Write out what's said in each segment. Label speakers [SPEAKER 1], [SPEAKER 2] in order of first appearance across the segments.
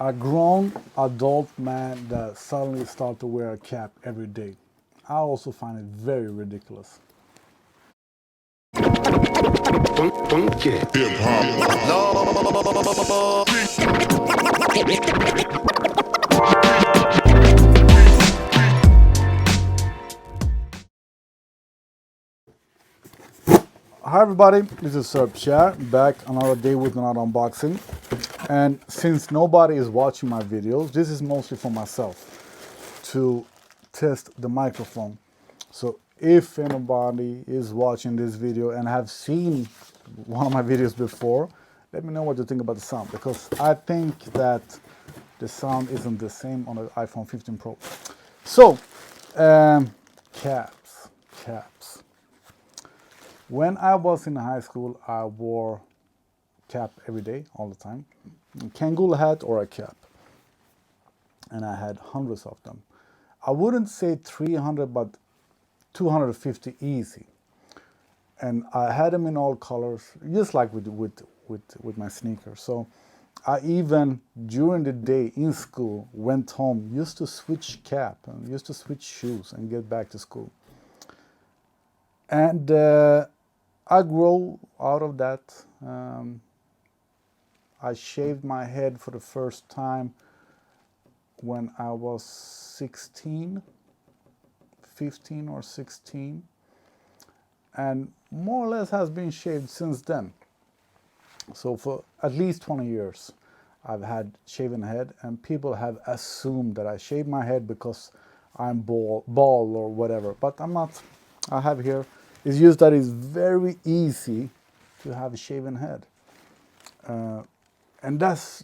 [SPEAKER 1] A grown adult man that suddenly start to wear a cap every day. I also find it very ridiculous.
[SPEAKER 2] Funky. Hip
[SPEAKER 1] Hi everybody, this is Sir Pierre, back another day with another unboxing. And since nobody is watching my videos, this is mostly for myself to test the microphone. So if anybody is watching this video and have seen one of my videos before, let me know what you think about the sound, because I think that the sound isn't the same on the iPhone 15 Pro. So, caps. When I was in high school, I wore cap every day, all the time. A Kangol hat or a cap. And I had hundreds of them. I wouldn't say 300, but 250 easy. And I had them in all colors, just like with my sneakers. So I even, during the day in school, went home, used to switch cap, and used to switch shoes and get back to school. And I grew out of that. I shaved my head for the first time when I was 16, 15 or 16, and more or less has been shaved since then. So for at least 20 years, I've had shaven head, and people have assumed that I shave my head because I'm bald or whatever, but I'm not. I have hair. It's just that it's very easy to have a shaven head. And that's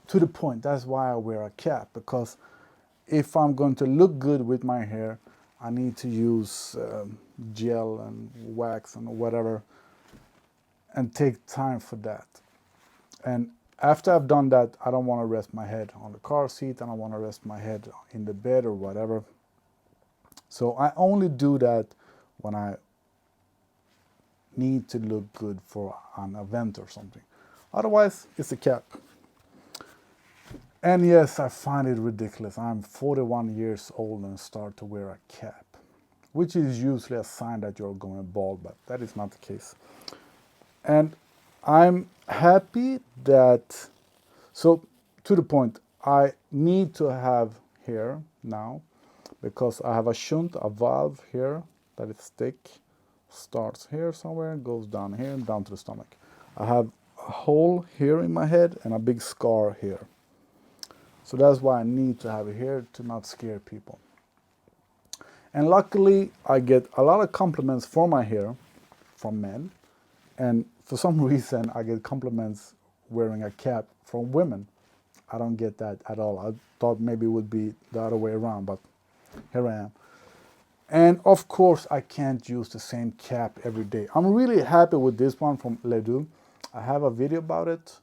[SPEAKER 1] to the point. That's why I wear a cap, because if I'm going to look good with my hair, I need to use gel and wax and whatever, and take time for that. And after I've done that, I don't want to rest my head on the car seat. I don't want to rest my head in the bed or whatever. So I only do that when I need to look good for an event or something. Otherwise, it's a cap. And yes, I find it ridiculous. I'm 41 years old and start to wear a cap, which is usually a sign that you're going bald, but that is not the case. And I'm happy that, so to the point, I need to have hair now because I have a shunt, a valve here that is thick, starts here somewhere, goes down here and down to the stomach. I have a hole here in my head and a big scar here. So that's why I need to have it here to not scare people. And luckily, I get a lot of compliments for my hair from men. And for some reason, I get compliments wearing a cap from women. I don't get that at all. I thought maybe it would be the other way around, but here I am. And of course, I can't use the same cap every day. I'm really happy with this one from Deux. I have a video about it.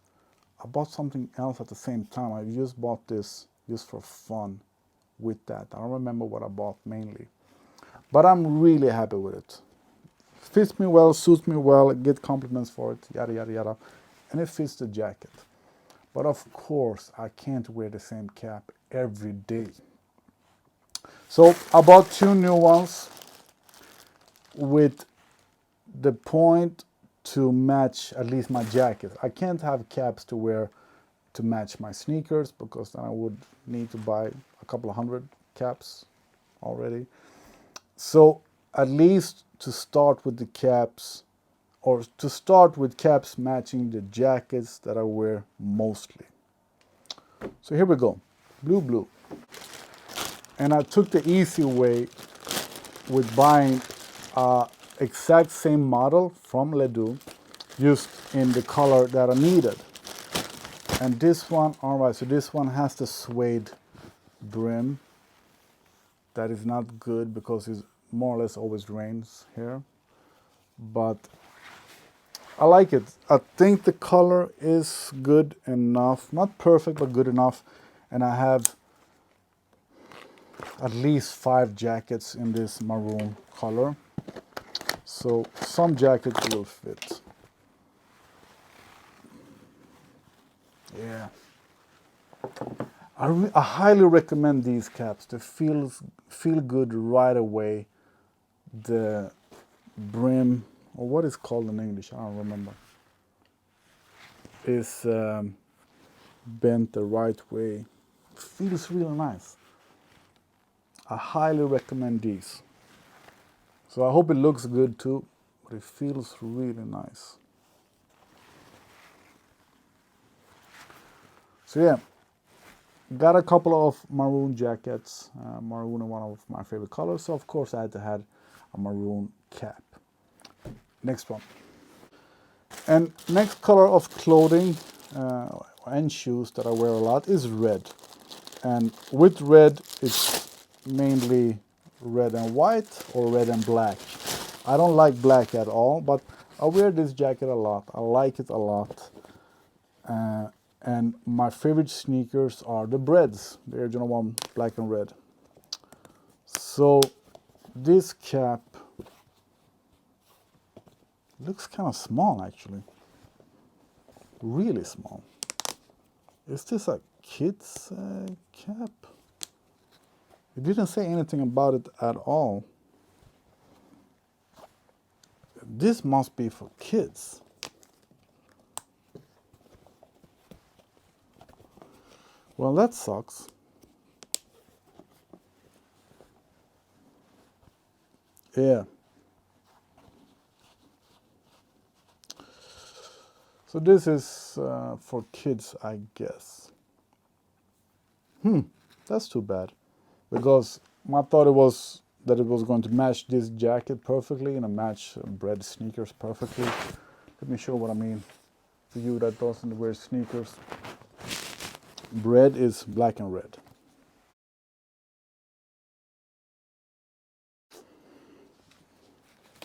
[SPEAKER 1] I bought something else at the same time. I just bought this just for fun with that. I don't remember what I bought mainly. But I'm really happy with it. Fits me well, suits me well, I get compliments for it, yada, yada, yada. And it fits the jacket. But of course, I can't wear the same cap every day. So I bought two new ones with the point to match at least my jacket. I can't have caps to wear to match my sneakers because then I would need to buy a couple of hundred caps already. So at least to start with the caps, or to start with caps matching the jackets that I wear mostly. So here we go, blue. And I took the easy way with buying exact same model from Deux, just in the color that I needed. And this one, all right, so this one has the suede brim. That is not good because it more or less always rains here. But I like it. I think the color is good enough. Not perfect, but good enough. And I have at least 5 jackets in this maroon color. So some jackets will fit. Yeah. I highly recommend these caps. They feel good right away. The brim, or what is called in English, I don't remember, is bent the right way. Feels really nice. I highly recommend these. So I hope it looks good too, but it feels really nice. So yeah, got a couple of maroon jackets. Maroon is one of my favorite colors, so of course I had to have a maroon cap. Next one. And next color of clothing and shoes that I wear a lot is red. And with red, it's mainly red and white or red and black. I don't like black at all, but I wear this jacket a lot. I like it a lot. And my favorite sneakers are the Breads, the original one, black and red. So this cap looks kind of small actually, really small. Is this a kid's cap? It didn't say anything about it at all. This must be for kids. Well, that sucks. Yeah. So this is for kids, I guess. That's too bad. Because I thought it was that it was going to match this jacket perfectly and match Bread sneakers perfectly. Let me show what I mean. For you that doesn't wear sneakers, Bread is black and red.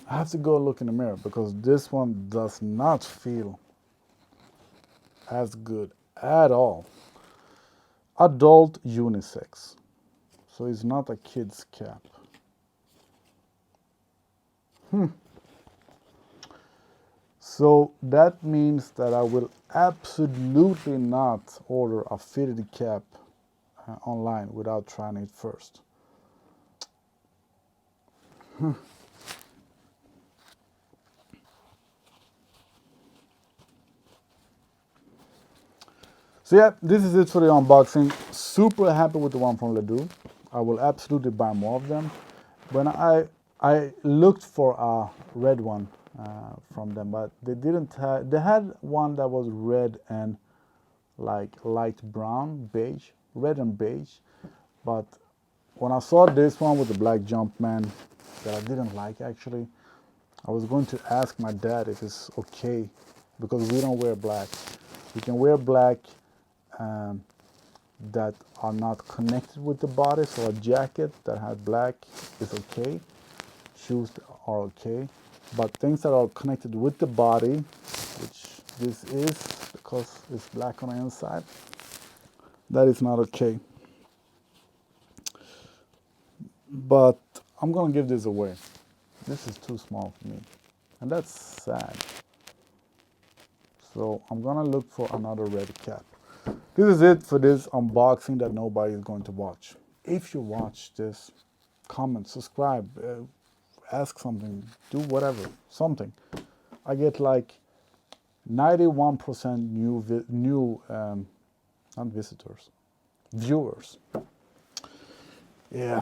[SPEAKER 1] I have to go look in the mirror because this one does not feel as good at all. Adult unisex. So it's not a kid's cap. So that means that I will absolutely not order a fitted cap online without trying it first. So yeah, this is it for the unboxing. Super happy with the one from Deux. I will absolutely buy more of them. When I looked for a red one from them, but they didn't have. They had one that was red and like light brown, beige, red and beige. But when I saw this one with the black Jumpman that I didn't like actually, I was going to ask my dad if it's okay because we don't wear black. We can wear black that are not connected with the body, so a jacket that has black is okay, shoes are okay, but things that are connected with the body, which this is because it's black on the inside, that is not okay. But I'm gonna give this away. This is too small for me, and that's sad. So I'm gonna look for another red cap. This is it for this unboxing that nobody is going to watch. If you watch this, comment, subscribe, ask something, do whatever, something. I get like 91% not visitors, viewers. Yeah.